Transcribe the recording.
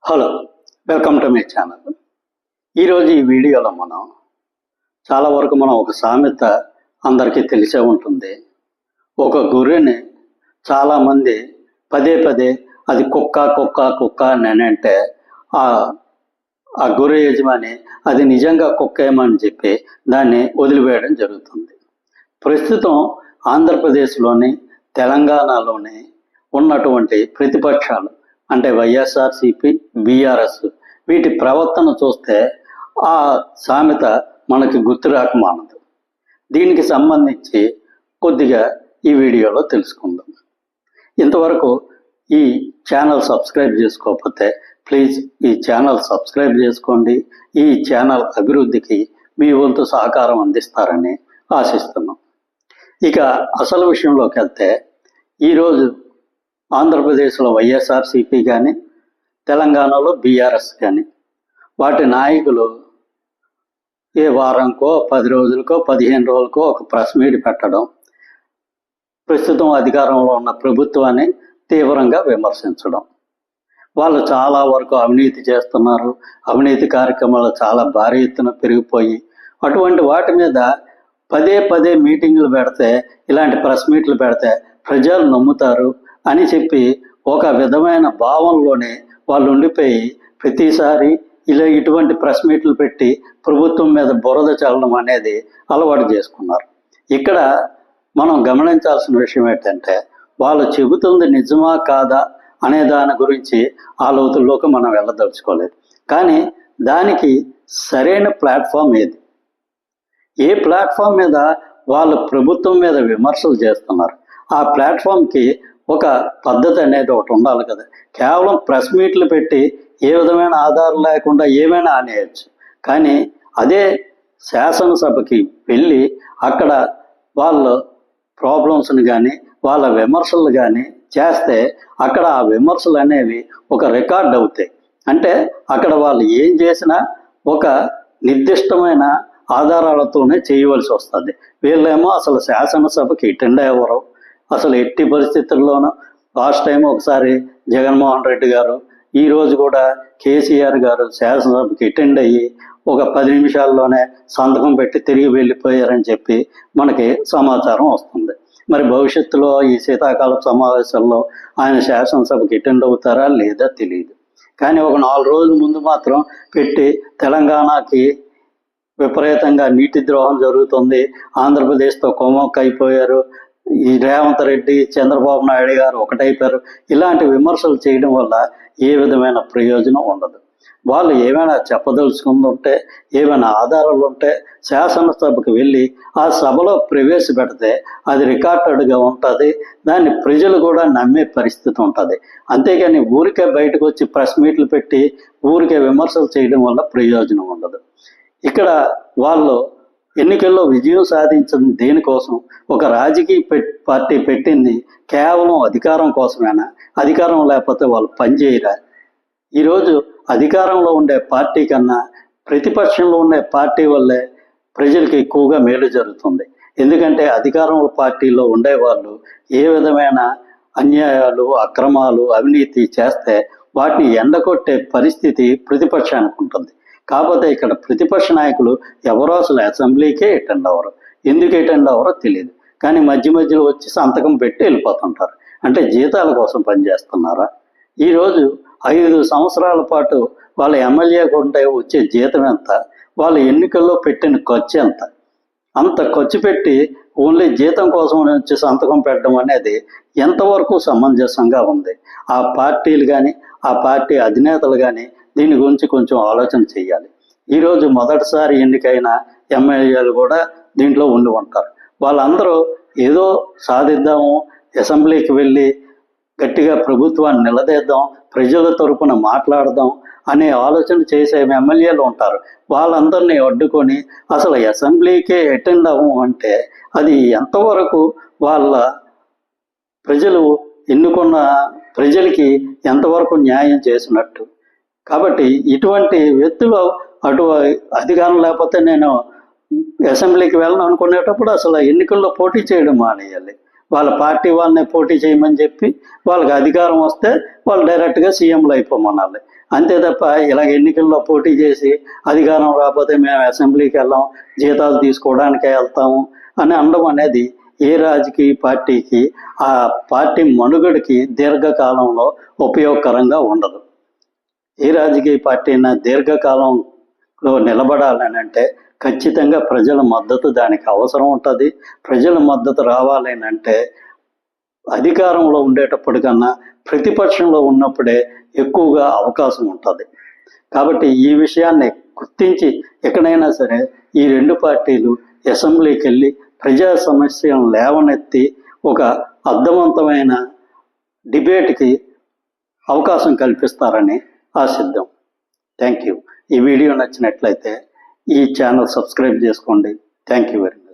Hello, welcome to my channel. ఈరోజు ఈ వీడియోలో చాలా వరకు ఒక సామెత అందరికీ తెలిసే ఉంటుంది. ఒక గొర్రెని చాలామంది పదే పదే అది కుక్క కుక్క కుక్క అని అంటే ఆ గొర్రె యజమాని అది నిజంగా కుక్క ఏమని చెప్పి దాన్ని వదిలివేయడం జరుగుతుంది. ప్రస్తుతం ఆంధ్రప్రదేశ్లోని తెలంగాణలోని ఉన్నటువంటి ప్రతిపక్షాలు అంటే వైఎస్ఆర్సిపి, బీఆర్ఎస్ వీటి ప్రవర్తన చూస్తే ఆ సామెత మనకి గుర్తురాక మానదు. దీనికి సంబంధించి కొద్దిగా ఈ వీడియోలో తెలుసుకుందాం. ఇంతవరకు ఈ ఛానల్ సబ్స్క్రైబ్ చేసుకోకపోతే ప్లీజ్ ఈ ఛానల్ సబ్స్క్రైబ్ చేసుకోండి. ఈ ఛానల్ అభివృద్ధికి మీ వంతు సహకారం అందిస్తారని ఆశిస్తున్నాం. ఇక అసలు విషయంలోకి వెళ్తే ఈరోజు ఆంధ్రప్రదేశ్లో వైఎస్ఆర్సిపి కానీ తెలంగాణలో బీఆర్ఎస్ కానీ వాటి నాయకులు ఏ వారంకో 10 రోజులకో 15 రోజులకో ఒక ప్రెస్ మీట్ పెట్టడం, ప్రస్తుతం అధికారంలో ఉన్న ప్రభుత్వాన్ని తీవ్రంగా విమర్శించడం. వాళ్ళు చాలా వరకు అవినీతి చేస్తున్నారు, అవినీతి కార్యక్రమాలు చాలా భారీ ఎత్తున పెరిగిపోయి అటువంటి వాటి మీద పదే పదే మీటింగులు పెడితే, ఇలాంటి ప్రెస్ మీట్లు పెడితే ప్రజలు నమ్ముతారు అని చెప్పి ఒక విధమైన భావనలోనే వాళ్ళు ఉండిపోయి ప్రతిసారి ఇటువంటి ప్రెస్ మీట్లు పెట్టి ప్రభుత్వం మీద బురద చల్లడం అనేది అలవాటు చేసుకున్నారు. ఇక్కడ మనం గమనించాల్సిన విషయం ఏంటంటే వాళ్ళు చెబుతుంది నిజమా కాదా అనే దాని గురించి ఆ లోతుల్లోకి మనం వెళ్ళదలుచుకోలేదు. కానీ దానికి సరైన ప్లాట్ఫామ్ ఏది? ఏ ప్లాట్ఫామ్ మీద వాళ్ళు ప్రభుత్వం మీద విమర్శలు చేస్తున్నారు? ఆ ప్లాట్ఫామ్కి ఒక పద్ధతి అనేది ఒకటి ఉండాలి కదా. కేవలం ప్రెస్ మీట్లు పెట్టి ఏ విధమైన ఆధారం లేకుండా ఏమైనా అనేయచ్చు. కానీ అదే శాసనసభకి వెళ్ళి అక్కడ వాళ్ళ ప్రాబ్లమ్స్ని కానీ వాళ్ళ విమర్శలు కానీ చేస్తే అక్కడ ఆ విమర్శలు అనేవి ఒక రికార్డ్ అవుతాయి. అంటే అక్కడ వాళ్ళు ఏం చేసినా ఒక నిర్దిష్టమైన ఆధారాలతోనే చేయవలసి వస్తుంది. వీళ్ళేమో అసలు శాసనసభకి అటెండ్ అయ్యేవారు, అసలు ఎట్టి పరిస్థితుల్లోనూ. లాస్ట్ టైం ఒకసారి జగన్మోహన్ రెడ్డి గారు, ఈరోజు కూడా కేసీఆర్ గారు శాసనసభకి అటెండ్ అయ్యి ఒక 10 నిమిషాల్లోనే సంతకం పెట్టి తిరిగి వెళ్ళిపోయారని చెప్పి మనకి సమాచారం వస్తుంది. మరి భవిష్యత్తులో ఈ శీతాకాల సమావేశాల్లో ఆయన శాసనసభకి అటెండ్ అవుతారా లేదా తెలియదు. కానీ ఒక 4 రోజుల ముందు మాత్రం పెట్టి తెలంగాణకి విపరీతంగా నీటి ద్రోహం జరుగుతుంది, ఆంధ్రప్రదేశ్తో కొమ్మొక్క అయిపోయారు, ఈ రేవంత్ రెడ్డి, చంద్రబాబు నాయుడు గారు ఒకటైపోయారు, ఇలాంటి విమర్శలు చేయడం వల్ల ఏ విధమైన ప్రయోజనం ఉండదు. వాళ్ళు ఏమైనా చెప్పదలుచుకుంటుంటే, ఏమైనా ఆధారాలు ఉంటే శాసనసభకు వెళ్ళి ఆ సభలో ప్రవేశపెడితే అది రికార్డెడ్గా ఉంటుంది, దాన్ని ప్రజలు కూడా నమ్మే పరిస్థితి ఉంటుంది. అంతేగాని ఊరికే బయటకు వచ్చి ప్రెస్ మీట్లు పెట్టి ఊరికే విమర్శలు చేయడం వల్ల ప్రయోజనం ఉండదు. ఇక్కడ వాళ్ళు ఎన్నికల్లో విజయం సాధించింది దేనికోసం? ఒక రాజకీయ పార్టీ పెట్టింది కేవలం అధికారం కోసమేనా? అధికారం లేకపోతే వాళ్ళు పనిచేయరా? ఈరోజు అధికారంలో ఉండే పార్టీ కన్నా ప్రతిపక్షంలో ఉండే పార్టీ వల్లే ప్రజలకు ఎక్కువగా మేలు జరుగుతుంది. ఎందుకంటే అధికారంలో పార్టీలో ఉండేవాళ్ళు ఏ విధమైన అన్యాయాలు, అక్రమాలు, అవినీతి చేస్తే వాటిని ఎండగొట్టే పరిస్థితి ప్రతిపక్షానికి ఉంటుంది. కాకపోతే ఇక్కడ ప్రతిపక్ష నాయకులు ఎవరో అసలు అసెంబ్లీకే అటెండ్ అవ్వరు. ఎందుకు అటెండ్ అవ్వరో తెలియదు. కానీ మధ్యలో వచ్చి సంతకం పెట్టి వెళ్ళిపోతుంటారు. అంటే జీతాల కోసం పనిచేస్తున్నారా? ఈరోజు 5 సంవత్సరాల పాటు వాళ్ళ ఎమ్మెల్యేగా ఉంటే వచ్చే జీతం ఎంత? వాళ్ళ ఎన్నికల్లో పెట్టిన ఖర్చు ఎంత? అంత ఖర్చు పెట్టి ఓన్లీ జీతం కోసం వచ్చి సంతకం పెట్టడం అనేది ఎంతవరకు సమంజసంగా ఉంది? ఆ పార్టీలు కానీ ఆ పార్టీ అధినేతలు కానీ దీని గురించి కొంచెం ఆలోచన చేయాలి. ఈరోజు మొదటిసారి ఎన్నికైన ఎమ్మెల్యేలు కూడా దీంట్లో ఉండి ఉంటారు. వాళ్ళందరూ ఏదో సాధిద్దాము, అసెంబ్లీకి వెళ్ళి గట్టిగా ప్రభుత్వాన్ని నిలదీద్దాం, ప్రజల తరపున మాట్లాడదాం అనే ఆలోచన చేసే ఎమ్మెల్యేలు ఉంటారు. వాళ్ళందరినీ అడ్డుకొని అసలు అసెంబ్లీకే అటెండ్ అవ్వం అంటే అది ఎంతవరకు వాళ్ళ ప్రజలు ఎన్నుకున్న ప్రజలకి ఎంతవరకు న్యాయం చేసినట్టు? కాబట్టి ఇటువంటి వ్యక్తులు అటు అధికారం లేకపోతే నేను అసెంబ్లీకి వెళ్ళను అనుకునేటప్పుడు అసలు ఎన్నికల్లో పోటీ చేయడం మానేయాలి. వాళ్ళ పార్టీ వాళ్ళని పోటీ చేయమని చెప్పి వాళ్ళకి అధికారం వస్తే వాళ్ళు డైరెక్ట్గా సీఎంలు అయిపోమనాలి. అంతే తప్ప ఇలాగ ఎన్నికల్లో పోటీ చేసి అధికారం రాకపోతే మేము అసెంబ్లీకి వెళ్ళాం, జీతాలు తీసుకోవడానికే వెళ్తాము అని అనడం అనేది ఏ రాజకీయ పార్టీకి ఆ పార్టీ మనుగడకి దీర్ఘకాలంలో ఉపయోగకరంగా ఉండదు. ఏ రాజకీయ పార్టీ అయినా దీర్ఘకాలంలో నిలబడాలని అంటే ఖచ్చితంగా ప్రజల మద్దతు దానికి అవసరం ఉంటుంది. ప్రజల మద్దతు రావాలని అంటే అధికారంలో ఉండేటప్పటికన్నా ప్రతిపక్షంలో ఉన్నప్పుడే ఎక్కువగా అవకాశం ఉంటుంది. కాబట్టి ఈ విషయాన్ని గుర్తించి ఎక్కడైనా సరే ఈ రెండు పార్టీలు అసెంబ్లీకి వెళ్ళి ప్రజా సమస్యలను లేవనెత్తి ఒక అర్థవంతమైన డిబేట్కి అవకాశం కల్పిస్తారని ఆశిద్దాం. Thank you. ఈ వీడియో నచ్చినట్లయితే ఈ ఛానల్ సబ్స్క్రైబ్ చేసుకోండి. Thank you very much.